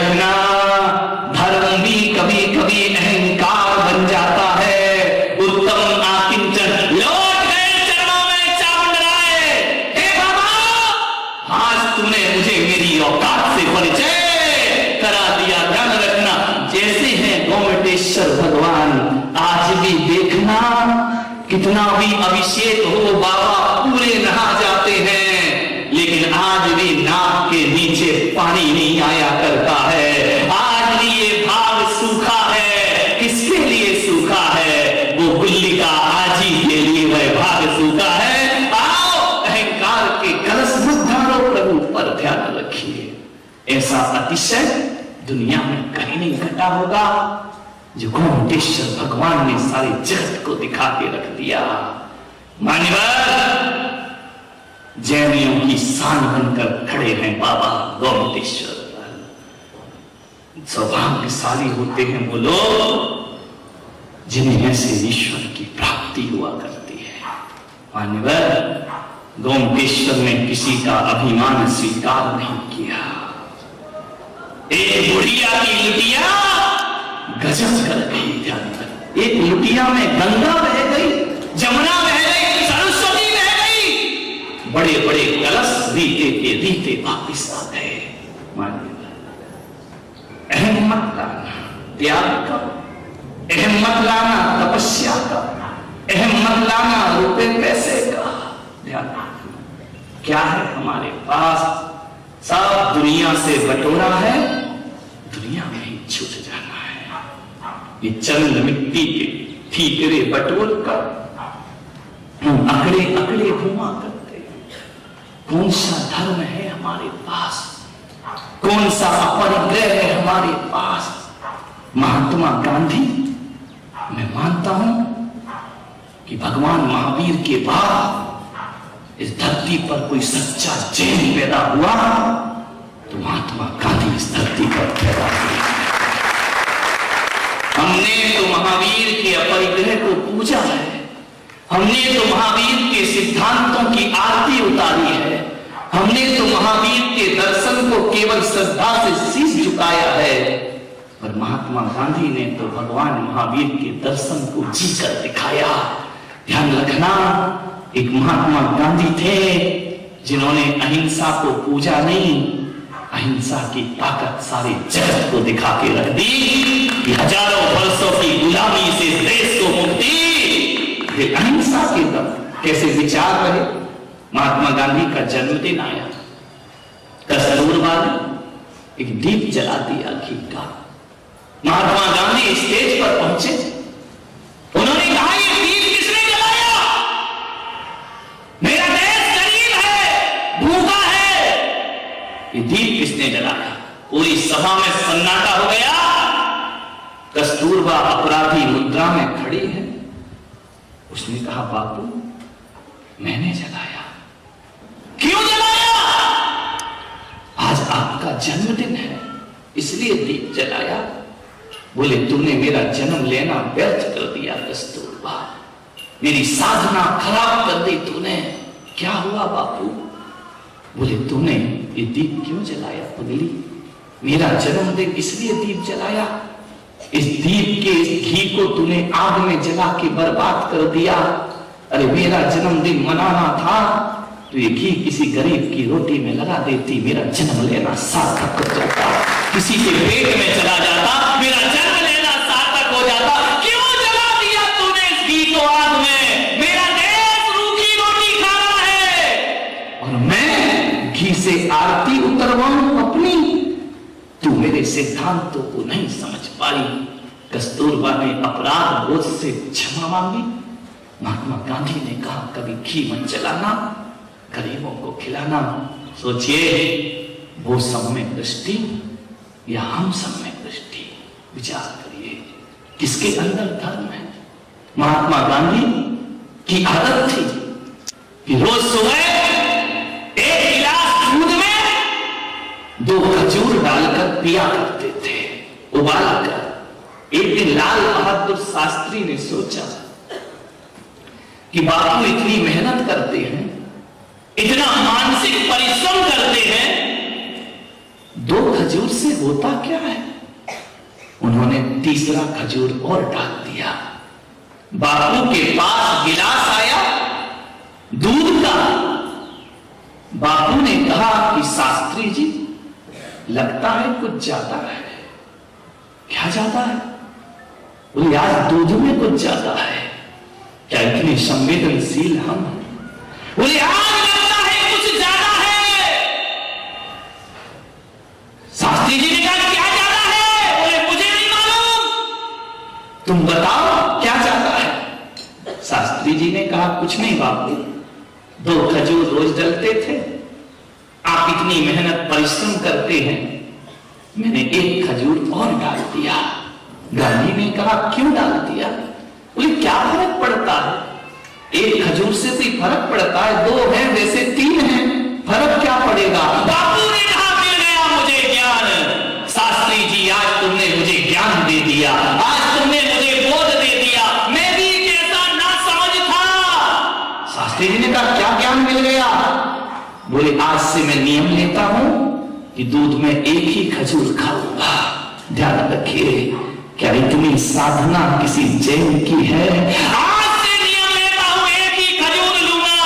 रखना, धर्म भी कभी कभी अहंकार बन जाता है। उत्तम आकिंचन लौट गए चरणों में चामुंडराय। हे बाबा, आज तूने मुझे मेरी औकात से परिचय करा दिया। ध्यान रखना, जैसे हैं गोमटेश्वर भगवान, आज भी देखना कितना भी अभिषेक हो बाबा पूरे नहा जाते हैं, लेकिन आज भी नाक के नीचे पानी नहीं आया करता है। आज भी ये भाग सूखा है। किसके लिए सूखा है? वो गुल्ली का आजी के लिए वह भाग सूखा है। आओ, अहंकार के कलश मत ढालो, प्रभु पर ध्यान रखिए। ऐसा अतिशय दुनिया में कहीं नहीं घटा होगा जो गोमटेश्वर भगवान ने सारे जगत को दिखा के रख दिया। मान्यवर, जैनियों की शान बनकर खड़े हैं बाबा गोमटेश्वर। सौभाग्यशाली होते हैं वो लोग जिन्हें ऐसे ईश्वर की प्राप्ति हुआ करती है। मान्यवर, गोमटेश्वर ने किसी का अभिमान स्वीकार नहीं किया। एक बुढ़िया की लुटिया गजब कर गई। ध्यान कर, एक लुटिया में गंगा बह गई, जमुना बह गई, सरस्वती बह गई। बड़े बड़े कलश रीते के रीते वापिस आ गए। अहम मत लाना त्याग का, अहम मत लाना तपस्या का, अहम मत लाना रुपए पैसे का। ध्यान क्या है हमारे पास? सब दुनिया से बटोरा है, दुनिया में ही छूट जाना है। ये चंद मिट्टी के ठीकरे बटोर कर हम अकड़े अकड़े घुमा करते हैं। कौन सा धर्म है हमारे पास? कौन सा अपरिग्रह है हमारे पास? महात्मा गांधी, मैं मानता हूं कि भगवान महावीर के बाद इस धरती पर कोई सच्चा जैन पैदा हुआ तो महात्मा गांधी इस धरती पर पैदा हुए। हमने तो महावीर के अपरिग्रह को पूजा है, हमने तो महावीर के सिद्धांतों की आरती उतारी है, हमने तो महावीर के दर्शन को केवल श्रद्धा से शीश झुकाया है। पर महात्मा गांधी ने तो भगवान महावीर के दर्शन को जीकर दिखाया। ध्यान रखना, एक महात्मा गांधी थे जिन्होंने अहिंसा को पूजा नहीं, अहिंसा की ताकत सारे जगत को दिखा के रख दी कि हजारों वर्षों की गुलामी से देश को मुक्ति अहिंसा के दम। कैसे विचार रहे? महात्मा गांधी का जन्मदिन आया, कस्तूरबा ने एक दीप जला दिया घी का। महात्मा गांधी स्टेज पर पहुंचे, उन्होंने कहा ये दीप किसने जलाया? मेरा देश गरीब है, भूखा है, ये दीप किसने जलाया? पूरी सभा में सन्नाटा हो गया। कस्तूरबा अपराधी मुद्रा में खड़ी है, उसने कहा बापू मैंने जलाया। क्यों जलाया? आज आपका जन्मदिन है इसलिए दीप जलाया। बोले तुमने मेरा जन्म लेना व्यर्थ कर दिया कस्तूरबा, मेरी साधना खराब कर दी तूने। क्या हुआ बापू? बोले तूने ये दीप क्यों जलाया पगली? मेरा जन्मदिन इसलिए दीप जलाया, इस दीप के इस घी को तूने आग में जला के बर्बाद कर दिया। अरे मेरा जन्मदिन मनाना था तो ये घी किसी गरीब की रोटी में लगा देती, मेरा जन्म लेना सार्थक हो जाता, किसी के पेट में चला जाता, मेरा जन्म लेना सार्थक हो जाता। क्यों जला दिया तूने इस घी को आग में? मेरा देश रूखी रोटी खा रहा है और मैं घी से आरती उतरवाऊं अपनी? तू मेरे सिद्धांतों को नहीं समझ पाई। कस्तूरबा ने अपराध बोध से क्षमा मांगी। महात्मा गांधी ने कहा कभी घी मत जलाना, गरीबों को खिलाना। सोचिए वो सब में दृष्टि या हम सब में दृष्टि? विचार करिए किसके अंदर धर्म है? महात्मा गांधी की आदत थी कि रोज सुबह एक गिलास दूध में 2 खजूर डालकर पिया करते थे उबाल कर। एक दिन लाल बहादुर शास्त्री ने सोचा कि बापू इतनी मेहनत करते हैं, इतना मानसिक परिश्रम करते हैं, 2 खजूर से होता क्या है? उन्होंने तीसरा खजूर और डाल दिया। बापू के पास गिलास आया दूध का। बापू ने कहा कि शास्त्री जी, लगता है कुछ ज्यादा है। क्या ज्यादा है? बोले आज दूध में कुछ ज्यादा है। क्या इतने संवेदनशील हम? बोले आज लगता है कुछ ज्यादा है। शास्त्री जी ने कहा क्या ज्यादा है? बोले मुझे नहीं मालूम, तुम बताओ क्या ज्यादा है। शास्त्री जी ने कहा कुछ नहीं बापू, 2 खजूर रोज डलते थे, आप इतनी मेहनत परिश्रम करते हैं, मैंने 1 खजूर और डाल दिया। गांधी ने कहा क्यों डाल दिया? बोले क्या फर्क पड़ता है? 1 खजूर से कोई फर्क पड़ता है? 2 है वैसे 3 है, फर्क क्या पड़ेगा? बापू ने कहा मिल गया मुझे ज्ञान। शास्त्री जी आज तुमने मुझे ज्ञान दे दिया, आज तुमने मुझे बोध दे दिया। मैं भी कैसा ना समझ था। शास्त्री जी ने कहा क्या ज्ञान मिल गया? बोले आज से मैं नियम लेता हूं कि दूध में 1 ही खजूर खाऊंगा। ध्यान रखिए, क्या इतनी साधना किसी जैन की है? आज से नियम लेता हूं 1 ही खजूर लूंगा,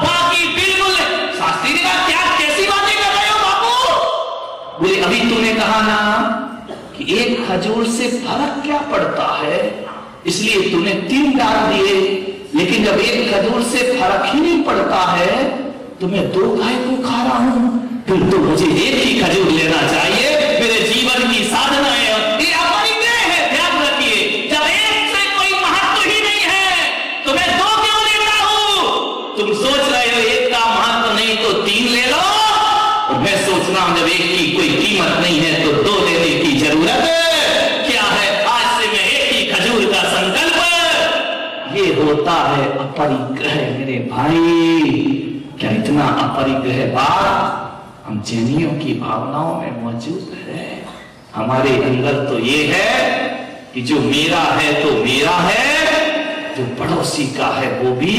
बाकी बिल्कुल। शास्त्री ने कहा क्या कैसी बातें कर रहे हो बापू? बोले अभी तुमने कहा ना कि 1 खजूर से फर्क क्या पड़ता है, इसलिए तूने 3 डाल दिए। लेकिन जब 1 खजूर से फर्क ही नहीं पड़ता है तो मैं 2 गाय को खा रहा हूं, फिर तो मुझे 1 ही खजूर लेना चाहिए। मेरे जीवन की साधना है, ये अपरिग्रह है। ध्यान रखिए, जब 1 से कोई महत्व ही नहीं है तो मैं 2 क्यों लेता हूं? तुम सोच रहे हो 1 का महत्व नहीं तो 3 ले लो, और मैं सोच रहा हूं जब 1 की कोई कीमत नहीं है तो 2 लेने की जरूरत क्या है? आज से मैं 1 ही खजूर का संकल्प। ये होता है अपरिग्रह मेरे भाई। क्या इतना अपरिग्रह बात हम जैनियों की भावनाओं में मौजूद है? हमारे अंदर तो ये है कि जो मेरा है तो मेरा है, जो पड़ोसी का है वो भी।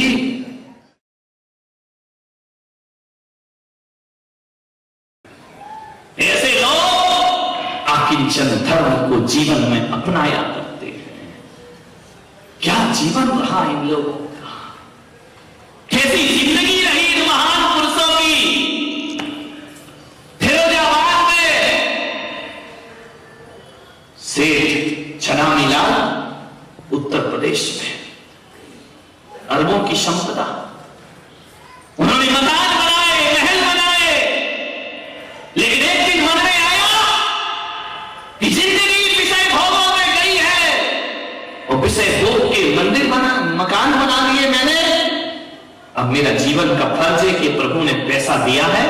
ऐसे लोग आकिंचन धर्म को जीवन में अपनाया करते हैं। क्या जीवन रहा इन लोगों का? कैसी जिंदगी रही इन महान पुरुषों की? फिरोजाबाद में सेठ छनामीलाल, उत्तर प्रदेश में अरबों की संपदा, उन्होंने मकान बनाए, महल बनाए, लेकिन एक दिन मन में आया कि जिंदगी विषय भोगों में गई है और विषय भोग के मंदिर मकान बना लिए मैंने। अब मेरा जीवन का फर्ज है कि प्रभु ने पैसा दिया है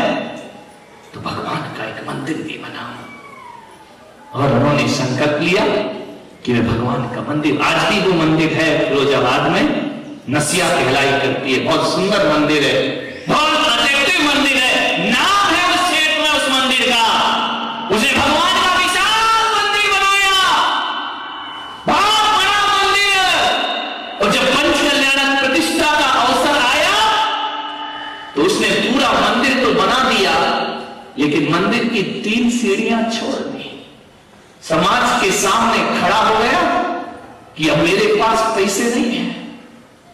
तो भगवान का एक मंदिर भी बनाऊं। और उन्होंने संकल्प लिया कि मैं भगवान का मंदिर, आज भी वो मंदिर है फिरोजाबाद में, नसिया कहलाई करती है, बहुत सुंदर मंदिर है, बहुत अट्रैक्टिव मंदिर है। नाम है उस क्षेत्र में उस मंदिर का। उसे भगवान का विशाल मंदिर बनाया, बहुत बड़ा मंदिर। और जब पंच कल्याण प्रतिष्ठा का अवसर आया तो उसने पूरा मंदिर तो बना दिया, लेकिन मंदिर की 3 सीढ़ियां छोड़ दी। समाज के सामने खड़ा हो गया कि अब मेरे पास पैसे नहीं है,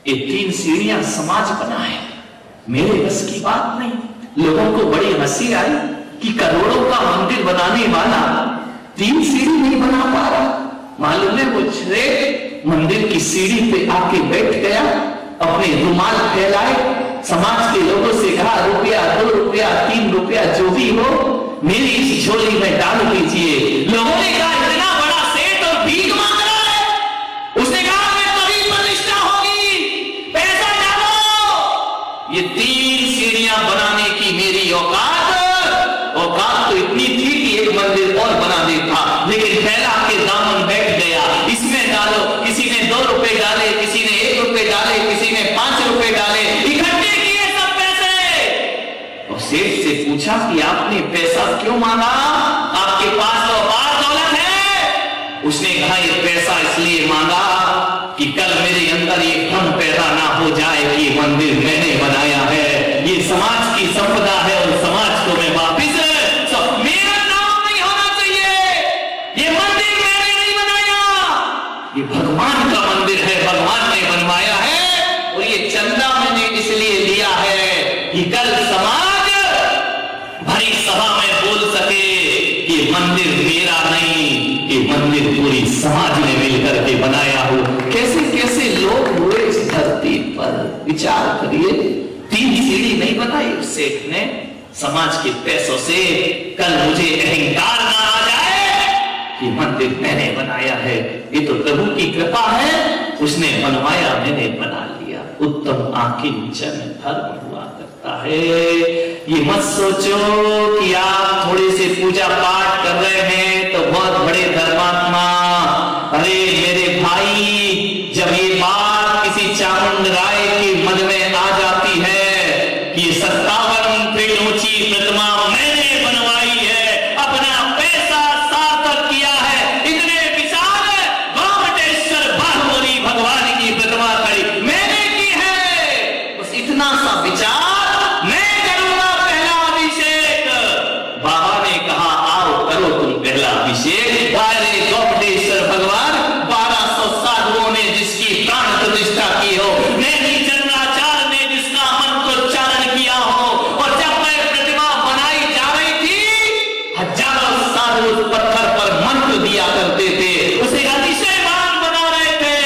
ये 3 सीढ़ियां समाज बनाए, मेरे बस की बात नहीं। लोगों को बड़ी हंसी आई कि करोड़ों का मंदिर बनाने वाला 3 सीढ़ी नहीं बना पा रहा। मालूम है वो श्रेष्ठ मंदिर की सीढ़ी पे आके बैठ गया, अपने रुमाल फैलाए, समाज के लोगों से कहा ₹1, ₹2, ₹3 जो भी हो मेरी इस झोली में डाल दीजिए। लोगों ने कहा इतना बड़ा सेठ और भीख मांग रहा है। उसने कहा मैं तभी प्रतिष्ठा होगी, पैसा डालो। ये 3 सीढ़ियां बनाने की मेरी औकात तो इतनी थी कि एक मंदिर और बना देता, लेकिन फैला के दामन बैठ गया। इसमें डालो, किसी ने ₹2 डाले, किसी ने ₹1 डाले, किसी ने ₹5 डाले, इकट्ठे किए सब पैसे। और सेठ से पूछा कि आपने पैसा क्यों मांगा? आपके पास तो अपार दौलत है। उसने कहा ये पैसा इसलिए मांगा कि कल मेरे अंदर ये भ्रम पैदा ना हो जाए कि ये मंदिर मैंने बनाया है, ये समाज की संपदा है और समाज को मैं वापिस सब मेरा नाम ये भगवान का मंदिर है, भगवान ने बनवाया है और ये चंदा मैंने इसलिए लिया है कि कल समाज भरी सभा में बोल सके कि मंदिर मेरा नहीं, ये मंदिर पूरी समाज ने मिलकर के बनाया हो। कैसे कैसे लोग हुए इस धरती पर, विचार करिए। 3 सीढ़ी नहीं बनाई उस सेठ ने समाज के पैसों से। कल मुझे अहंकार ना आ जाए कि मंदिर मैंने बनाया है, ये तो प्रभु की कृपा है, उसने बनवाया, मैंने बना लिया। उत्तम आकिंचन धर्म हुआ करता है। ये मत सोचो कि आप थोड़े से पूजा पाठ कर रहे हैं तो बहुत बड़े धर्मात्मा। अरे मेरे भाई, जब ये बात किसी चामुंड राय के मन में आ जाती है कि 57 फीट ऊंची प्रतिमा मैंने बनवाई है, अपना पैसा सार्थक किया है, इतने विशाल गोमटेश्वर बाहुबली भगवान की प्रतिमा खड़ी मैंने की है, बस इतना सा विचार मैं करूंगा पहला अभिषेक। बाबा ने कहा आओ करो तुम पहला अभिषेक। अरे गोमटेश्वर भगवान, 1200 साधुओं ने जिसकी प्राण प्रतिष्ठा की हो, नैनी चंद्राचार्य ने जिसका मंत्रोच्चारण किया हो, और जब मैं प्रतिमा बनाई जा रही थी, हजारों साधु उस पत्थर पर मंत्र दिया करते थे, उसे अतिशयमान बना रहे थे।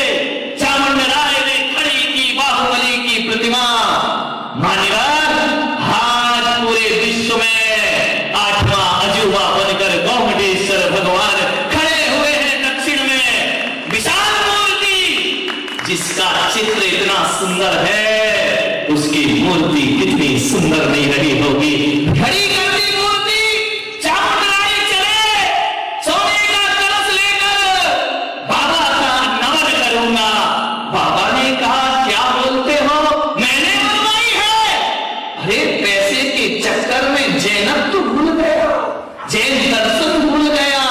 चामुंड राय ने खड़ी की बाहुबली की प्रतिमा। मान्यवर, आज पूरे विश्व में 8वां अजूबा बनकर गोमटेश्वर भगवान खड़े हुए हैं दक्षिण में। विशाल मूर्ति जिसका चित्र इतना सुंदर है, उसकी मूर्ति कितनी सुंदर नहीं रही होगी। खड़ी कर दी मूर्ति, चामुंड राय चले सोने का कलश लेकर, बाबा का नमन करूंगा। बाबा ने कहा क्या बोलते हो, मैंने बनवाई है। अरे पैसे के चक्कर में जैनब तो भूल गया, जैन दर्शन भूल गया।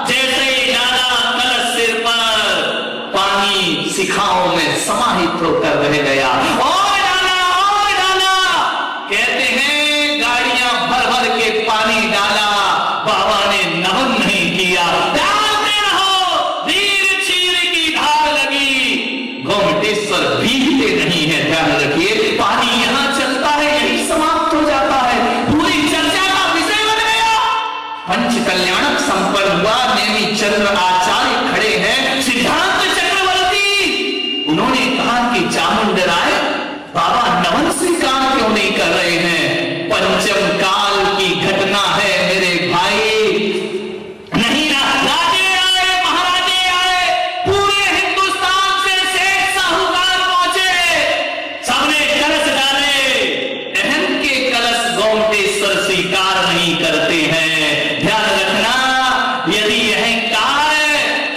जैसे ही डाला कलश सिर पर, पानी शिखाओं में समाहित होकर रह गया। और डाला, कहते हैं गाड़ियां भर भर के पानी डाला, बाबा ने नमन नहीं किया। डालते रहो, धीर चीर की धार लगी। गोमटेश्वर भीगते नहीं है, ध्यान रखिए। पानी यहां चलता है, यही समाप्त हो जाता है, पूरी चर्चा का विषय बन गया। पंच कल्याणक संपन्न हुआ। नेमी चंद्र आचार्य खड़े हैं, सिद्धांत चक्रवर्ती। उन्होंने कहा कि चामुंड राय, बाबा नमन स्वीकार क्यों नहीं कर रहे हैं? पंचम काल की घटना है मेरे भाई। नहीं राजे आए, महाराजे आए, पूरे हिंदुस्तान से सेठ साहूकार पहुंचे, सबने कलश डाले। अहम के कलश गोमटेश्वर स्वीकार नहीं करते हैं। ध्यान रखना, यदि अहंकार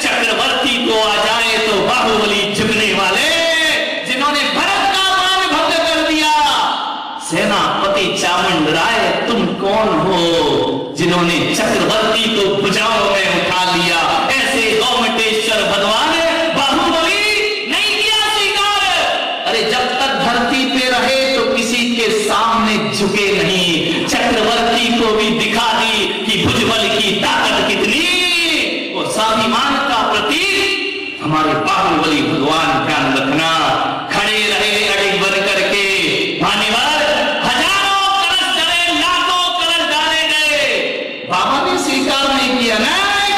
चक्रवर्ती को आ जाए तो बाहुबली झुकने वाले, जिन्होंने भरत का मान भंग कर दिया। सेनापति चामुंड राय, तुम कौन हो जिन्होंने चक्रवर्ती को भुजाओं में उठा लिया? ऐसे गोमटेश्वर भगवान बाहुबली नहीं किया स्वीकार। अरे जब तक धरती पे रहे तो किसी के सामने झुके नहीं। चक्रवर्ती को भी दिखा दी कि भुजबल की ताकत कितनी, वो स्वाभिमान का प्रतीक हमारे बाहुबली भगवान। ध्यान रखना, खड़े रहे अड़िग बन करके। मान्यवर, हजारों कलश जले, लाखों कलश डाले गए, बाबा ने स्वीकार नहीं किया। नहीं,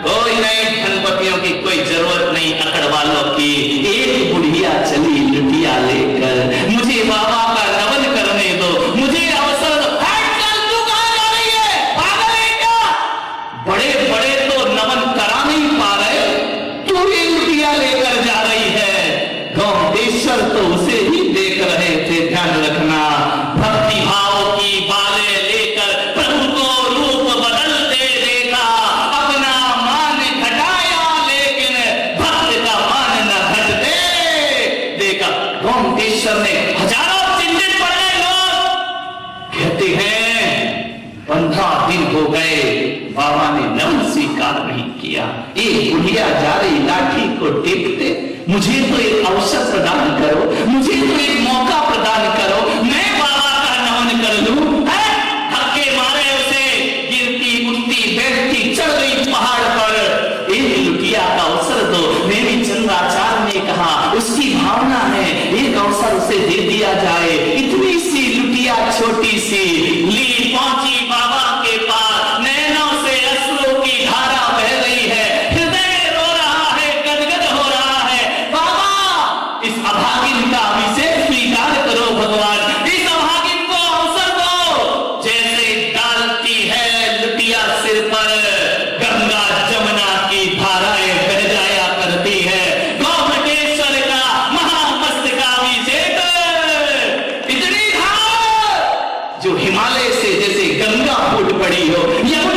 कोई नहीं, धनपतियों की कोई जरूरत नहीं, अकड़ वालों की। एक बुढ़िया चली लुटिया लेकर, मुझे बाबा का नमन करने दो, मुझे अवसर दो। तू कहां जा रही है, पागल है क्या? बड़े बड़े तो नमन करा नहीं पा रहे, तू ये लुटिया लेकर जा रही है। गोमटेश्वर तो उसे ही देख रहे थे। ध्यान रखना, भक्ति भाव की बालें लेकर प्रभु को रूप बदलते देखा। अपना मान घटाया लेकिन भक्त का मान न घटते देखा। गोमटेश्वर ने हजारों चिंतित पड़े लोग कहते हैं 15 दिन हो गए, बाबा ने नमन स्वीकार नहीं किया। एक बुढ़िया जा रही लाठी को टेकते, मुझे तो एक अवसर प्रदान करो, मुझे तो एक मौका प्रदान करो, मैं बाबा का नमन कर लूं। धक्के मारे उसे, गिरती उठती बैठती चढ़ गई पहाड़ पर। एक लुटिया का अवसर दो, मेरी हिमालय से जैसे गंगा फूट पड़ी हो, यमुना